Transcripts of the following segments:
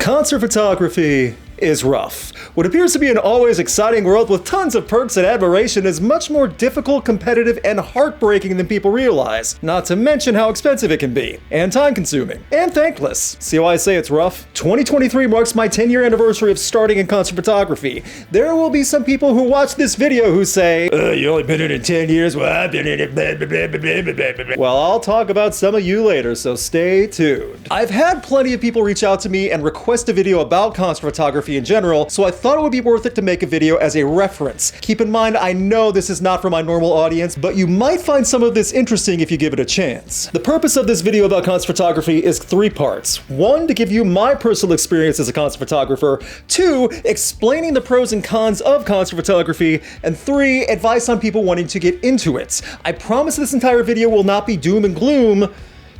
Concert photography is rough. What appears to be an always exciting world with tons of perks and admiration is much more difficult, competitive, and heartbreaking than people realize, not to mention how expensive it can be, and time-consuming, and thankless. See why I say it's rough? 2023 marks my 10-year anniversary of starting in concert photography. There will be some people who watch this video who say, you only been in it 10 years? Well, I've been in it blah, blah, blah, blah, blah, blah. Well, I'll talk about some of you later, so stay tuned. I've had plenty of people reach out to me and request a video about concert photography in general, so I thought it would be worth it to make a video as a reference. Keep in mind, I know this is not for my normal audience, but you might find some of this interesting if you give it a chance. The purpose of this video about concert photography is 3 parts. 1, to give you my personal experience as a concert photographer. 2, explaining the pros and cons of concert photography. And 3, advice on people wanting to get into it. I promise this entire video will not be doom and gloom,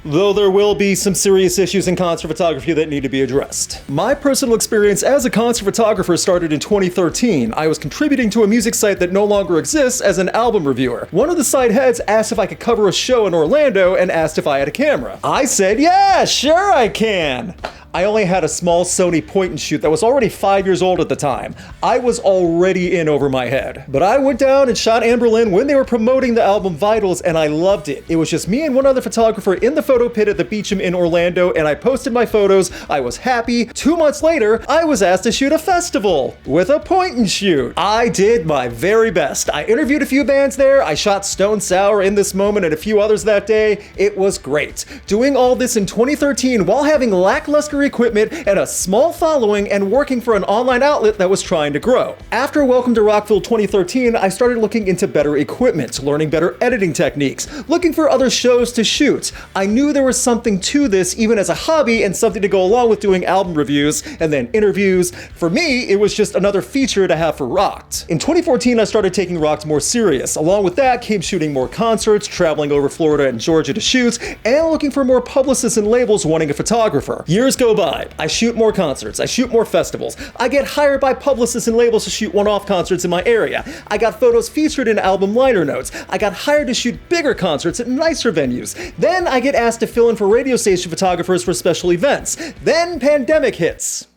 though there will be some serious issues in concert photography that need to be addressed. My personal experience as a concert photographer started in 2013. I was contributing to a music site that no longer exists as an album reviewer. One of the site heads asked if I could cover a show in Orlando and asked if I had a camera. I said, yeah, sure I can. I only had a small Sony point and shoot that was already 5 years old at the time. I was already in over my head. But I went down and shot Anne Berlin when they were promoting the album Vitals, and I loved it. It was just me and one other photographer in the photo pit at the Beecham in Orlando, and I posted my photos. I was happy. 2 months later, I was asked to shoot a festival with a point and shoot. I did my very best. I interviewed a few bands there. I shot Stone Sour, In This Moment, and a few others that day. It was great. Doing all this in 2013 while having lackluster equipment and a small following and working for an online outlet that was trying to grow. After Welcome to Rockville 2013, I started looking into better equipment, learning better editing techniques, looking for other shows to shoot. I knew there was something to this even as a hobby and something to go along with doing album reviews and then interviews. For me, it was just another feature to have for Rocked. In 2014, I started taking Rocked more serious. Along with that came shooting more concerts, traveling over Florida and Georgia to shoot, and looking for more publicists and labels wanting a photographer. Years go by. I shoot more concerts. I shoot more festivals. I get hired by publicists and labels to shoot one-off concerts in my area. I got photos featured in album liner notes. I got hired to shoot bigger concerts at nicer venues. Then I get asked to fill in for radio station photographers for special events. Then pandemic hits.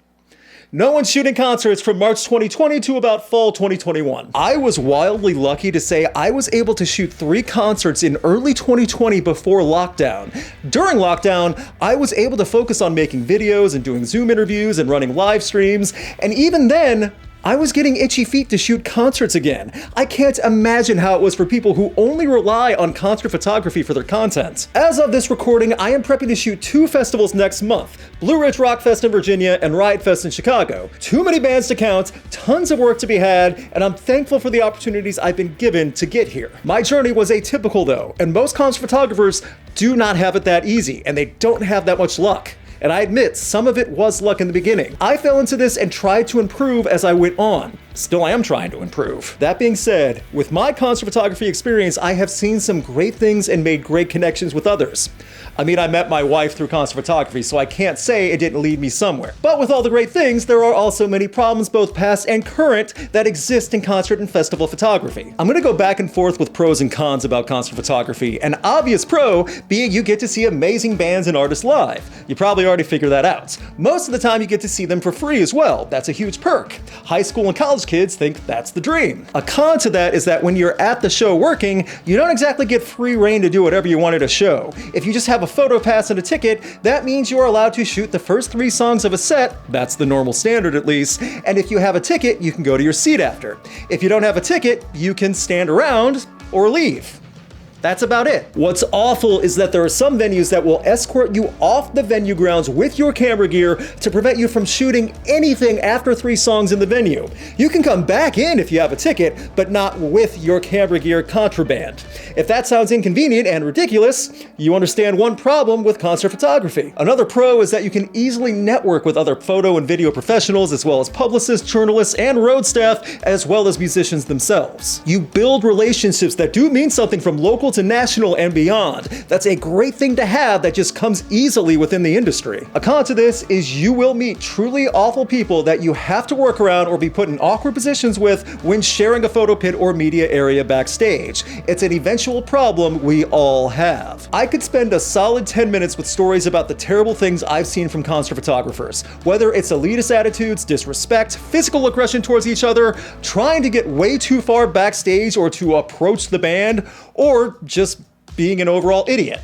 No one's shooting concerts from March 2020 to about fall 2021. I was wildly lucky to say I was able to shoot 3 concerts in early 2020 before lockdown. During lockdown, I was able to focus on making videos and doing Zoom interviews and running live streams, and even then, I was getting itchy feet to shoot concerts again. I can't imagine how it was for people who only rely on concert photography for their content. As of this recording, I am prepping to shoot 2 festivals next month: Blue Ridge Rock Fest in Virginia and Riot Fest in Chicago. Too many bands to count, tons of work to be had, and I'm thankful for the opportunities I've been given to get here. My journey was atypical though, and most concert photographers do not have it that easy, and they don't have that much luck. And I admit, some of it was luck in the beginning. I fell into this and tried to improve as I went on. Still am trying to improve. That being said, with my concert photography experience, I have seen some great things and made great connections with others. I mean, I met my wife through concert photography, so I can't say it didn't lead me somewhere. But with all the great things, there are also many problems, both past and current, that exist in concert and festival photography. I'm gonna go back and forth with pros and cons about concert photography. An obvious pro being you get to see amazing bands and artists live. You probably already figured that out. Most of the time you get to see them for free as well. That's a huge perk. High school and college kids think that's the dream. A con to that is that when you're at the show working, you don't exactly get free reign to do whatever you want at a show. If you just have a photo pass and a ticket, that means you are allowed to shoot the first 3 songs of a set. That's the normal standard at least. And if you have a ticket, you can go to your seat after. If you don't have a ticket, you can stand around or leave. That's about it. What's awful is that there are some venues that will escort you off the venue grounds with your camera gear to prevent you from shooting anything after 3 songs in the venue. You can come back in if you have a ticket, but not with your camera gear contraband. If that sounds inconvenient and ridiculous, you understand one problem with concert photography. Another pro is that you can easily network with other photo and video professionals, as well as publicists, journalists, and road staff, as well as musicians themselves. You build relationships that do mean something, from local local to national and beyond. That's a great thing to have that just comes easily within the industry. A con to this is you will meet truly awful people that you have to work around or be put in awkward positions with when sharing a photo pit or media area backstage. It's an eventual problem we all have. I could spend a solid 10 minutes with stories about the terrible things I've seen from concert photographers, whether it's elitist attitudes, disrespect, physical aggression towards each other, trying to get way too far backstage or to approach the band, or just being an overall idiot.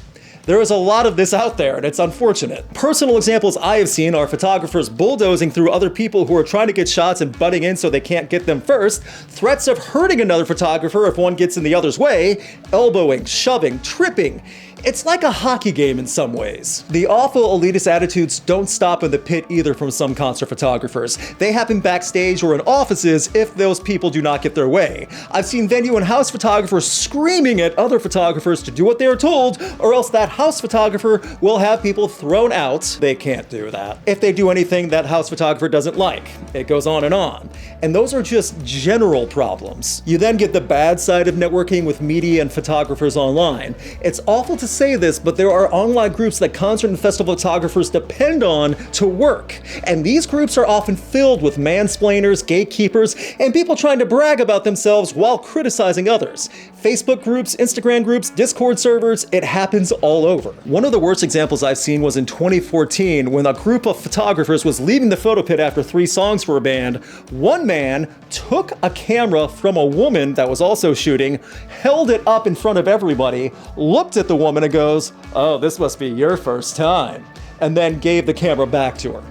There is a lot of this out there, and it's unfortunate. Personal examples I have seen are photographers bulldozing through other people who are trying to get shots and butting in so they can't get them first, threats of hurting another photographer if one gets in the other's way, elbowing, shoving, tripping. It's like a hockey game in some ways. The awful elitist attitudes don't stop in the pit either from some concert photographers. They happen backstage or in offices if those people do not get their way. I've seen venue and house photographers screaming at other photographers to do what they are told, or else that house photographer will have people thrown out. They can't do that if they do anything that house photographer doesn't like. It goes on and on. And those are just general problems. You then get the bad side of networking with media and photographers online. It's awful to say this, but there are online groups that concert and festival photographers depend on to work. And these groups are often filled with mansplainers, gatekeepers, and people trying to brag about themselves while criticizing others. Facebook groups, Instagram groups, Discord servers, it happens all over. One of the worst examples I've seen was in 2014 when a group of photographers was leaving the photo pit after 3 songs for a band. One man took a camera from a woman that was also shooting, held it up in front of everybody, looked at the woman and goes, "Oh, this must be your first time," and then gave the camera back to her.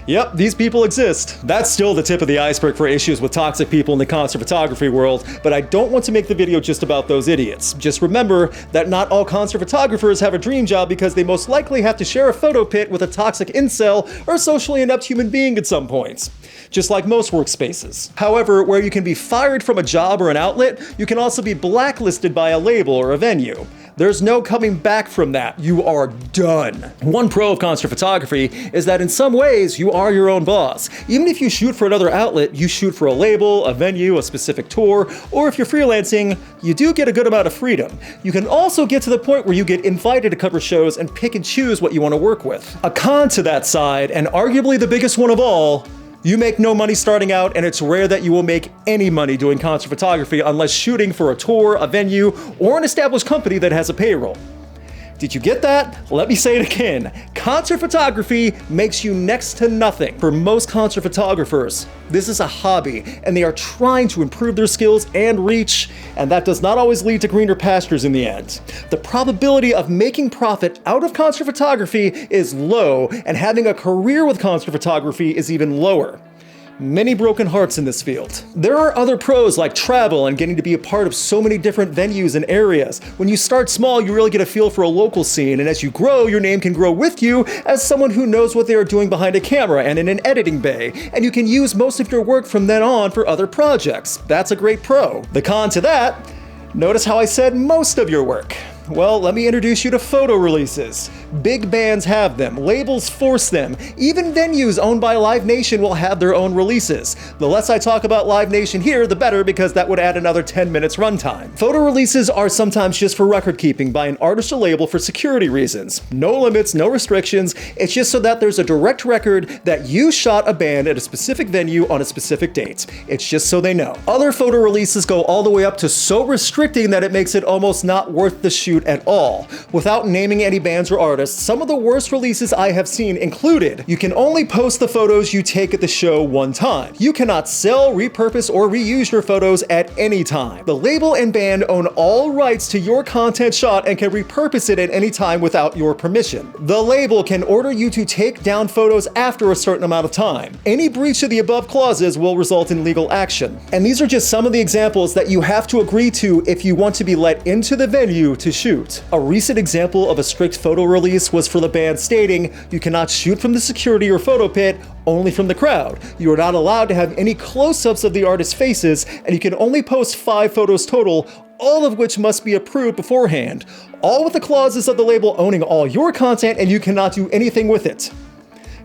Yep, these people exist. That's still the tip of the iceberg for issues with toxic people in the concert photography world, but I don't want to make the video just about those idiots. Just remember that not all concert photographers have a dream job because they most likely have to share a photo pit with a toxic incel or socially inept human being at some point. Just like most workspaces. However, where you can be fired from a job or an outlet, you can also be blacklisted by a label or a venue. There's no coming back from that. You are done. One pro of concert photography is that in some ways you are your own boss. Even if you shoot for another outlet, you shoot for a label, a venue, a specific tour, or if you're freelancing, you do get a good amount of freedom. You can also get to the point where you get invited to cover shows and pick and choose what you want to work with. A con to that side, and arguably the biggest one of all, you make no money starting out, and it's rare that you will make any money doing concert photography unless shooting for a tour, a venue, or an established company that has a payroll. Did you get that? Let me say it again. Concert photography makes you next to nothing. For most concert photographers, this is a hobby, and they are trying to improve their skills and reach, and that does not always lead to greener pastures in the end. The probability of making profit out of concert photography is low, and having a career with concert photography is even lower. Many broken hearts in this field. There are other pros like travel and getting to be a part of so many different venues and areas. When you start small, you really get a feel for a local scene, and as you grow, your name can grow with you as someone who knows what they are doing behind a camera and in an editing bay, and you can use most of your work from then on for other projects. That's a great pro. The con to that, notice how I said most of your work. Well, let me introduce you to photo releases. Big bands have them, labels force them, even venues owned by Live Nation will have their own releases. The less I talk about Live Nation here, the better, because that would add another 10 minutes runtime. Photo releases are sometimes just for record keeping by an artist or label for security reasons. No limits, no restrictions, it's just so that there's a direct record that you shot a band at a specific venue on a specific date. It's just so they know. Other photo releases go all the way up to so restricting that it makes it almost not worth the shoot at all. Without naming any bands or artists, some of the worst releases I have seen included: you can only post the photos you take at the show one time. You cannot sell, repurpose, or reuse your photos at any time. The label and band own all rights to your content shot and can repurpose it at any time without your permission. The label can order you to take down photos after a certain amount of time. Any breach of the above clauses will result in legal action. And these are just some of the examples that you have to agree to if you want to be let into the venue to shoot. A recent example of a strict photo release was for the band stating, you cannot shoot from the security or photo pit, only from the crowd. You are not allowed to have any close-ups of the artist's faces, and you can only post 5 photos total, all of which must be approved beforehand. All with the clauses of the label owning all your content, and you cannot do anything with it.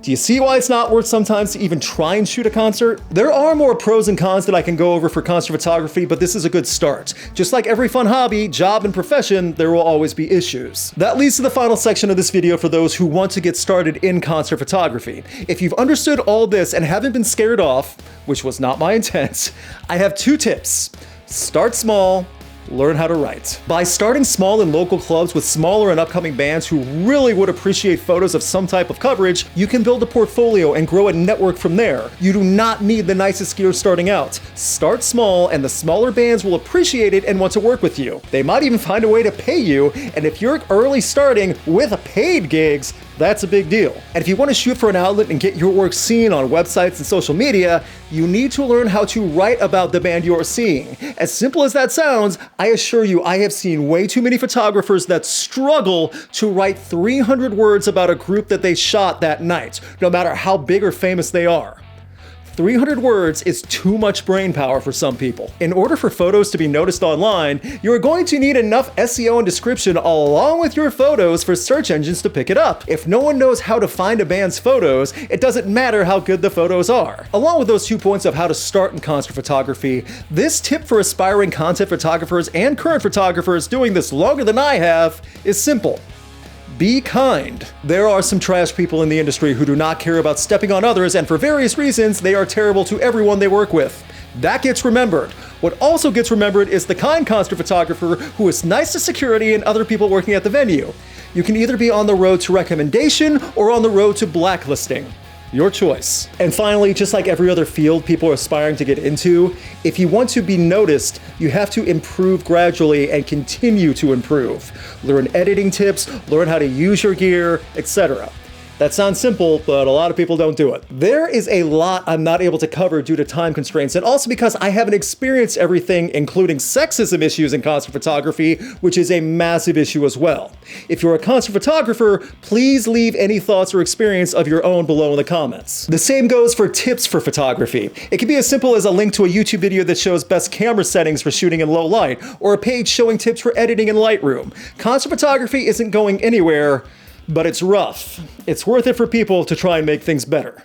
Do you see why it's not worth sometimes to even try and shoot a concert? There are more pros and cons that I can go over for concert photography, but this is a good start. Just like every fun hobby, job, and profession, there will always be issues. That leads to the final section of this video for those who want to get started in concert photography. If you've understood all this and haven't been scared off, which was not my intent, I have 2 tips. Start small, learn how to write. By starting small in local clubs with smaller and upcoming bands who really would appreciate photos of some type of coverage, you can build a portfolio and grow a network from there. You do not need the nicest gear starting out. Start small and the smaller bands will appreciate it and want to work with you. They might even find a way to pay you, and if you're early starting with paid gigs, that's a big deal. And if you want to shoot for an outlet and get your work seen on websites and social media, you need to learn how to write about the band you're seeing. As simple as that sounds, I assure you I have seen way too many photographers that struggle to write 300 words about a group that they shot that night, no matter how big or famous they are. 300 words is too much brain power for some people. In order for photos to be noticed online, you're going to need enough SEO and description along with your photos for search engines to pick it up. If no one knows how to find a band's photos, it doesn't matter how good the photos are. Along with those 2 points of how to start in concert photography, this tip for aspiring content photographers and current photographers doing this longer than I have is simple. Be kind. There are some trash people in the industry who do not care about stepping on others, and for various reasons, they are terrible to everyone they work with. That gets remembered. What also gets remembered is the kind concert photographer who is nice to security and other people working at the venue. You can either be on the road to recommendation or on the road to blacklisting. Your choice. And finally, just like every other field people are aspiring to get into, if you want to be noticed, you have to improve gradually and continue to improve. Learn editing tips, learn how to use your gear, etc. That sounds simple, but a lot of people don't do it. There is a lot I'm not able to cover due to time constraints, and also because I haven't experienced everything, including sexism issues in concert photography, which is a massive issue as well. If you're a concert photographer, please leave any thoughts or experience of your own below in the comments. The same goes for tips for photography. It can be as simple as a link to a YouTube video that shows best camera settings for shooting in low light, or a page showing tips for editing in Lightroom. Concert photography isn't going anywhere, but it's rough. It's worth it for people to try and make things better.